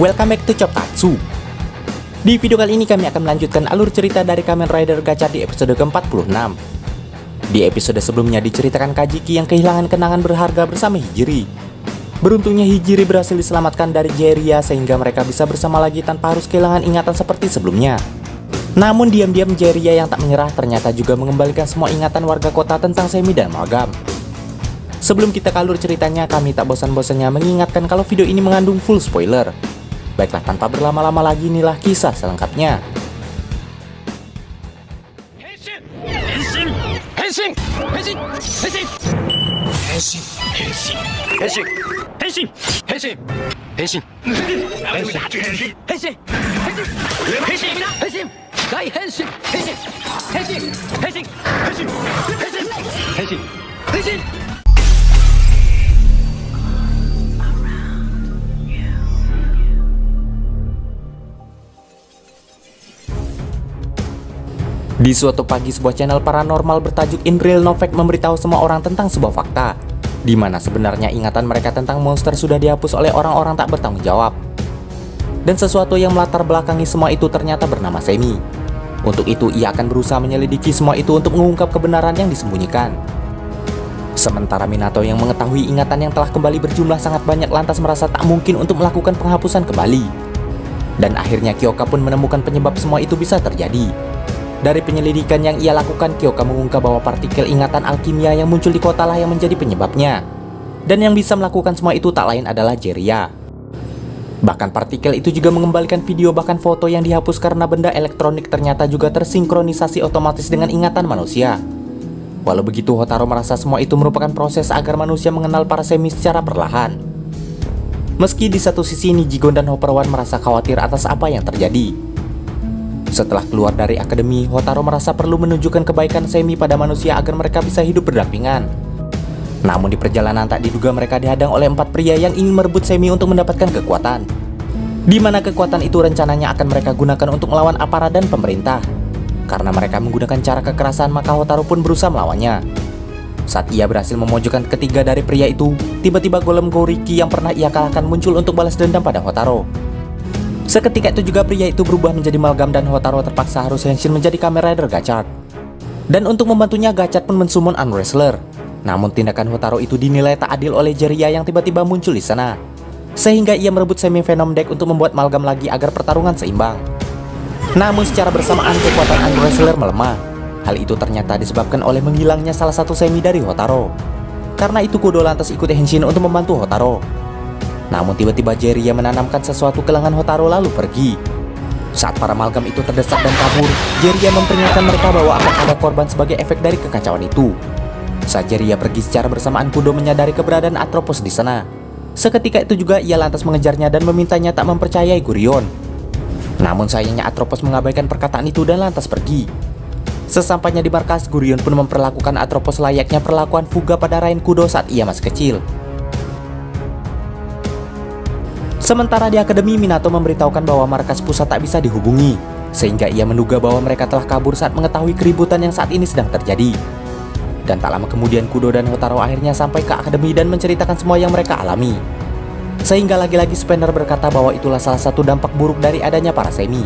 Welcome back to Chopatsu. Di video kali ini kami akan melanjutkan alur cerita dari Kamen Rider Gacha di episode ke-46. Di episode sebelumnya diceritakan Kajiki yang kehilangan kenangan berharga bersama Hijiri. Beruntungnya Hijiri berhasil diselamatkan dari Jiraiya sehingga mereka bisa bersama lagi tanpa harus kehilangan ingatan seperti sebelumnya. Namun diam-diam Jiraiya yang tak menyerah ternyata juga mengembalikan semua ingatan warga kota tentang Semi dan Amalgam. Sebelum kita ke alur ceritanya, kami tak bosan-bosannya mengingatkan kalau video ini mengandung full spoiler. Baiklah, tanpa berlama-lama lagi, inilah kisah selengkapnya. Di suatu pagi, sebuah channel paranormal bertajuk In Real No Fact memberitahu semua orang tentang sebuah fakta, di mana sebenarnya ingatan mereka tentang monster sudah dihapus oleh orang-orang tak bertanggung jawab. Dan sesuatu yang melatar belakangi semua itu ternyata bernama Semi. Untuk itu, ia akan berusaha menyelidiki semua itu untuk mengungkap kebenaran yang disembunyikan. Sementara Minato yang mengetahui ingatan yang telah kembali berjumlah sangat banyak lantas merasa tak mungkin untuk melakukan penghapusan kembali. Dan akhirnya Kyoka pun menemukan penyebab semua itu bisa terjadi. Dari penyelidikan yang ia lakukan, Kyoka mengungkap bahwa partikel ingatan alkimia yang muncul di kota lah yang menjadi penyebabnya. Dan yang bisa melakukan semua itu tak lain adalah Jiraiya. Bahkan partikel itu juga mengembalikan video bahkan foto yang dihapus karena benda elektronik ternyata juga tersinkronisasi otomatis dengan ingatan manusia. Walau begitu, Hotaru merasa semua itu merupakan proses agar manusia mengenal para Semi secara perlahan. Meski di satu sisi Nijigon dan Hopper One merasa khawatir atas apa yang terjadi. Setelah keluar dari akademi, Hotaru merasa perlu menunjukkan kebaikan Semi pada manusia agar mereka bisa hidup berdampingan. Namun di perjalanan tak diduga mereka dihadang oleh 4 pria yang ingin merebut Semi untuk mendapatkan kekuatan. Di mana kekuatan itu rencananya akan mereka gunakan untuk melawan aparat dan pemerintah. Karena mereka menggunakan cara kekerasan, maka Hotaru pun berusaha melawannya. Saat ia berhasil memojokkan ketiga dari pria itu, tiba-tiba golem Goriki yang pernah ia kalahkan muncul untuk balas dendam pada Hotaru. Seketika itu juga pria itu berubah menjadi Amalgam dan Hotaru terpaksa harus henshin menjadi Kamen Rider Gachard. Dan untuk membantunya, Gachard pun mensummon Unwrestler. Namun tindakan Hotaru itu dinilai tak adil oleh Jiraiya yang tiba-tiba muncul di sana. Sehingga ia merebut Semi Venom Deck untuk membuat Amalgam lagi agar pertarungan seimbang. Namun secara bersamaan kekuatan Unwrestler melemah. Hal itu ternyata disebabkan oleh menghilangnya salah satu Semi dari Hotaru. Karena itu Kudo lantas ikut henshin untuk membantu Hotaru. Namun tiba-tiba Jiraiya menanamkan sesuatu ke lengan Hotaru lalu pergi. Saat para Amalgam itu terdesak dan kabur, Jiraiya memperingatkan mereka bahwa akan ada korban sebagai efek dari kekacauan itu. Saat Jiraiya pergi secara bersamaan, Kudo menyadari keberadaan Atropos di sana. Seketika itu juga ia lantas mengejarnya dan memintanya tak mempercayai Gurion. Namun sayangnya Atropos mengabaikan perkataan itu dan lantas pergi. Sesampainya di markas, Gurion pun memperlakukan Atropos layaknya perlakuan Fuga pada Rain Kudo saat ia masih kecil. Sementara di akademi, Minato memberitahukan bahwa markas pusat tak bisa dihubungi, sehingga ia menduga bahwa mereka telah kabur saat mengetahui keributan yang saat ini sedang terjadi. Dan tak lama kemudian Kudo dan Hotaru akhirnya sampai ke akademi dan menceritakan semua yang mereka alami. Sehingga lagi-lagi Spinner berkata bahwa itulah salah satu dampak buruk dari adanya para Semi.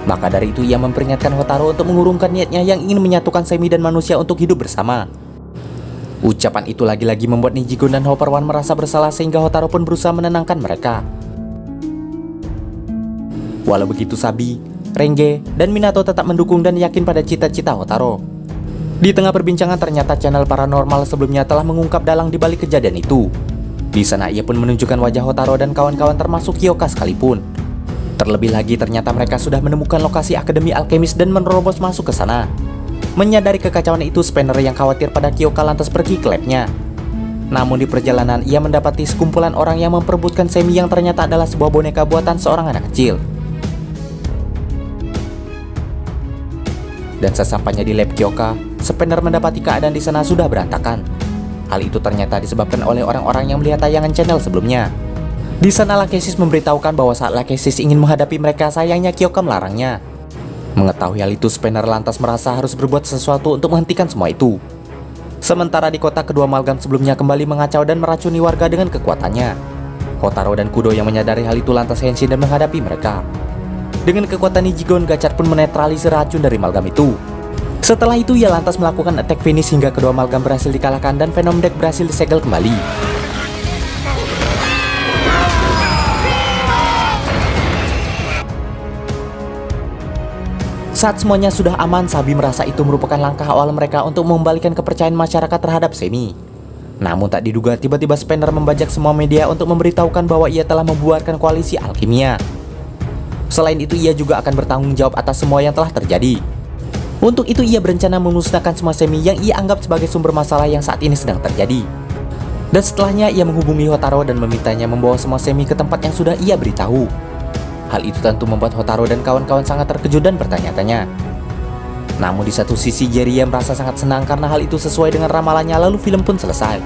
Maka dari itu ia memperingatkan Hotaru untuk mengurungkan niatnya yang ingin menyatukan Semi dan manusia untuk hidup bersama. Ucapan itu lagi-lagi membuat Nijigon dan Hopper One merasa bersalah sehingga Hotaru pun berusaha menenangkan mereka. Walau begitu, Sabi, Renge, dan Minato tetap mendukung dan yakin pada cita-cita Hotaru. Di tengah perbincangan ternyata channel paranormal sebelumnya telah mengungkap dalang di balik kejadian itu. Di sana ia pun menunjukkan wajah Hotaru dan kawan-kawan termasuk Kyoka sekalipun. Terlebih lagi ternyata mereka sudah menemukan lokasi Akademi Alkemis dan menerobos masuk ke sana. Menyadari kekacauan itu, Spinner yang khawatir pada Kyoka lantas pergi ke labnya. Namun di perjalanan ia mendapati sekumpulan orang yang memperebutkan Semi yang ternyata adalah sebuah boneka buatan seorang anak kecil. Dan sesampainya di lab Kyoka, Spinner mendapati keadaan di sana sudah berantakan. Hal itu ternyata disebabkan oleh orang-orang yang melihat tayangan channel sebelumnya. Di sana Lachesis memberitahukan bahwa saat Lachesis ingin menghadapi mereka, sayangnya Kyoka melarangnya. Mengetahui hal itu, Spinner lantas merasa harus berbuat sesuatu untuk menghentikan semua itu. Sementara di kota, kedua Amalgam sebelumnya kembali mengacau dan meracuni warga dengan kekuatannya. Hotaro dan Kudo yang menyadari hal itu lantas henshin dan menghadapi mereka. Dengan kekuatan Ichigo, Gachar pun menetralisir racun dari Malgam itu. Setelah itu ia lantas melakukan attack finish hingga kedua Malgam berhasil dikalahkan dan Venom Deck berhasil disegel kembali. Saat semuanya sudah aman, Sabi merasa itu merupakan langkah awal mereka untuk mengembalikan kepercayaan masyarakat terhadap Semi. Namun tak diduga tiba-tiba Spinner membajak semua media untuk memberitahukan bahwa ia telah membuarkan koalisi Alkimia. Selain itu ia juga akan bertanggung jawab atas semua yang telah terjadi. Untuk itu ia berencana memusnahkan semua Semi yang ia anggap sebagai sumber masalah yang saat ini sedang terjadi. Dan setelahnya ia menghubungi Hotaro dan memintanya membawa semua Semi ke tempat yang sudah ia beritahu. Hal itu tentu membuat Hotaro dan kawan-kawan sangat terkejut dan bertanya-tanya. Namun di satu sisi Jiraiya merasa sangat senang karena hal itu sesuai dengan ramalannya, lalu film pun selesai.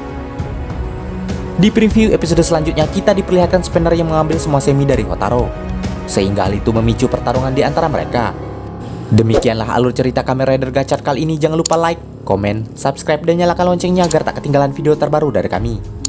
Di preview episode selanjutnya kita diperlihatkan Spinner yang mengambil semua Semi dari Hotaro, sehingga hal itu memicu pertarungan di antara mereka. Demikianlah alur cerita Kamen Rider Gachar kali ini. Jangan lupa like, komen, subscribe, dan nyalakan loncengnya agar tak ketinggalan video terbaru dari kami.